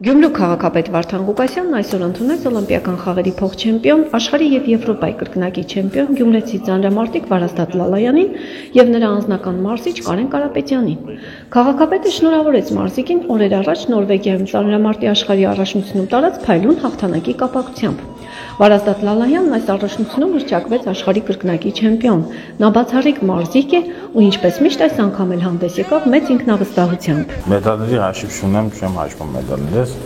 Գյումրու քաղաքապետ Վարդան Ղուկասյանն այսօր ընդունեց օլիմպիական խաղերի փոխչեմպիոն, աշխարհի եւ Եվրոպայի կրկնակի չեմպիոն գյումրեցի ծանրամարտիկ Վարազդատ Լալայանին եւ նրա անձնական մարզիչ Կարեն Կարապետյանին։ Քաղաքապետը շնորհավորեց մարզիկին օրեր առաջ Նորվեգիայում ծանրամարտի աշխարհի առաջնությունում տարած փայլուն հաղթանակի կապակցությամբ։ Վարազդատ Լալայանն այս առաջնությունում հռչակվեց աշխարհի կրկնակի չեմպիոն։ Նա բացառիկ մարզիկ է ու ինչպես միշտ այս անգամ էլ հանդես եկավ մեծ ինքնավստահությամբ։ Մեդալների հաշիվ չունեմ, չեմ հաշվում մեդալներս։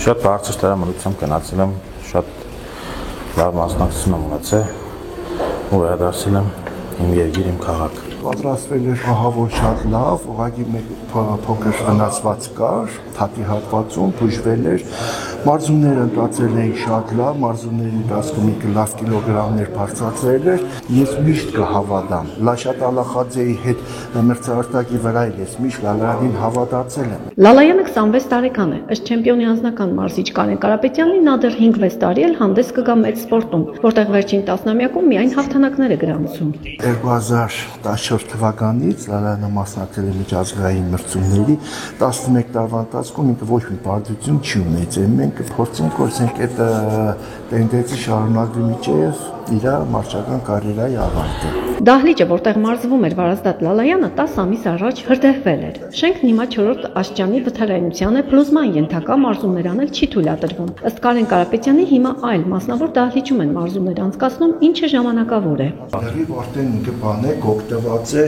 Շատ բարձր տրամադրությամբ գնացել եմ, շատ լավ մասնակցություն եմ ունեցել ու վերադարձել եմ իմ երկիր, իմ քաղաք։ Պատրաստվել էր ահավոր շատ լավ, ուղղակի մեկ փոքր վնասված կար, թաթի հատվածում բուժվել էր, մարզումները ընթացել էին շատ լավ, մարզումների ընթացքում լավ կիլոգրամներ բարձրացրել էր, ես միշտ կհավատամ, Լաշատ Ալախաձեի հետ մրցաշտակի վրա ես միշտ Լալայանին հավատացել եմ։ Լալայանը 26 տարեկան է, ըստ չեմպիոնի անձնական մարզիչ Կարեն Կարապետյանի նա դեռ 5-6 տարի էլ հանդես կգա մեծ սպորտում, որտեղ վերջին տասնամյակում միայն հաղթանակներ է գրանցում։ 2014 թվականից Լալայանը մասնակցել է միջազգային մրցումների, 11 տարվա ընթացքում ինքը ոչ մի պարտություն չի ունեցել։ Մենք փորձենք այդ տենդենսը շարունակվի մինչև իր մարզչական կարիերայի ավարտը։ Դահլիճը, որտեղ մարզվում էր Վարազդատ Լալայանը, 10 ամիս առաջ հրդեհվել էր։ Շենքն հիմա 4-րդ աստիճանի վթարայնության է, փլուզման ենթակա մարզումներ անել չի թույլատրվում։ Ըստ Կարեն Կարապետյանի հիմա այլ մասնավոր դահլիճում են մարզումներ անցկացնում, ինչը ժամանակավոր է։ Դեռ արդեն ինքը բան է, գոկտված է,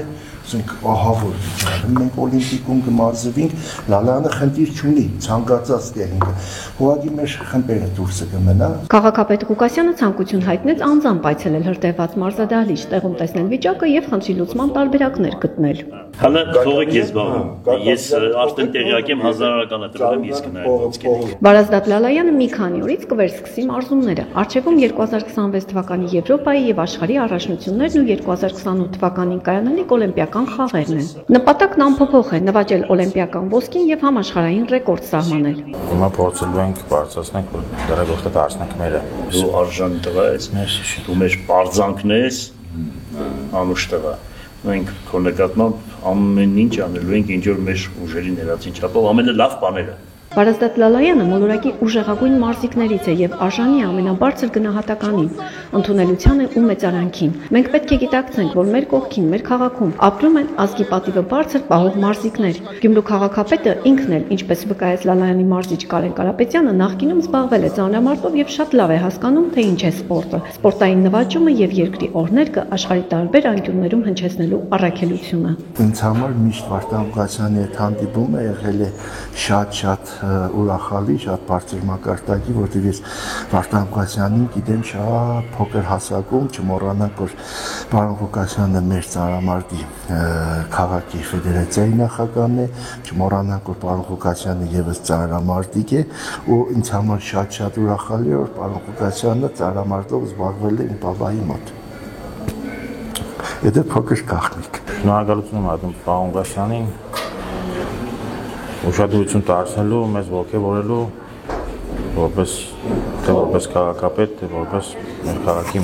ասենք ահավոր վիճակում մենք օլիմպիկում կմարզվենք, Լալայանը խնդիր չունի, ցանկացած տեղը։ Ուղղակի մեր խմբերը դուրսը կմնա։ Քաղաքապետ Ղուկասյանը ցանկություն հայտնեց անձամբ այցելել հրդեհված մարզադահլիճ, տեղում տեսնել վիճակը եւ խնդրի լուծման տարբերակներ գտնել։ Հələ թողեք ես զբաղվում։ Ես արդեն տեղյակ եմ, հազարականը տրվել եմ, ես կնայեմ ոնց կենեք։ Վարազդատ Լալայանը մի քանի օրից կվերսկսի մարզումները։ Առջևում 2026 թվականի Եվրոպայի եւ աշխարհի առաջնություններն ու 2028 թվականին կայանալիք օլիմպիական խաղերն են։ Նպատակն անփոփոխ է՝ նվաճել օլիմպիական ոսկին եւ համաշխարհային ռեկորդ սահմանել։ Հիմա փորձելու ենք բարձրացնել, որ դերագործը դարձնենք մերը։ Դու արժան տղա ես, դու մեր պարզանքն ես, անուշ տղա։ Մենք քո նկատմամբ ամեն ինչ անելու ենք, ինչ որ մեր ուժերի ներածին չափով, ամենը լավ բաները։ Վարազդատ Լալայանը մոլորակի ուժեղագույն մարզիկներից է եւ արժանի ամենաբարձր գնահատականին, ընդունելությանը ու մեծարանքին։ Մենք պետք է գիտակցենք, որ մեր կողքին, մեր քաղաքում ապրում են ազգի պատիվը բարձր պահող մարզիկներ։ Գյումրու քաղաքապետը ինքն էլ, ինչպես վկայեց Լալայանի մարզիչ Կարեն Կարապետյանը, նախկինում զբաղվել է ծանրամարտով եւ շատ լավ է հասկանում, թե ինչ է սպորտը, սպորտային նվաճումը եւ երկրի օրհներկը աշխարհի տարբեր անկյուններում հնչեցնելու առաքելությունը։ Ինձ համար միշտ Վարդան Ղուկասյանի հետ հանդիպումը եղել է շատ ուրախալի, շատ բարձր մակարդակի, որտեղ ես Վարդան Ղուկասյանին գիտեմ շատ փոքր հասակում, չմոռանանք, որ պարոն Ղուկասյանը մեր ծանրամարտի քաղաքի ֆեդերացիայի նախագահն է, չմոռանանք, որ պարոն Ղուկասյանը եւս ծանրամարտիկ է, ու ինձ համար շատ ուրախալի է, որ պարոն Ղուկասյանը ծանրամարտով զբաղվել է իմ բաբայի մոտ։ Դա փոքր գաղտնիք։ Շնորհակալություն եմ ատում պարոն Ղուկասյանին ուշադրություն դարձնելու, մեզ ողջևորելու, որպես քաղաքապետ, որպես մեր քաղաքի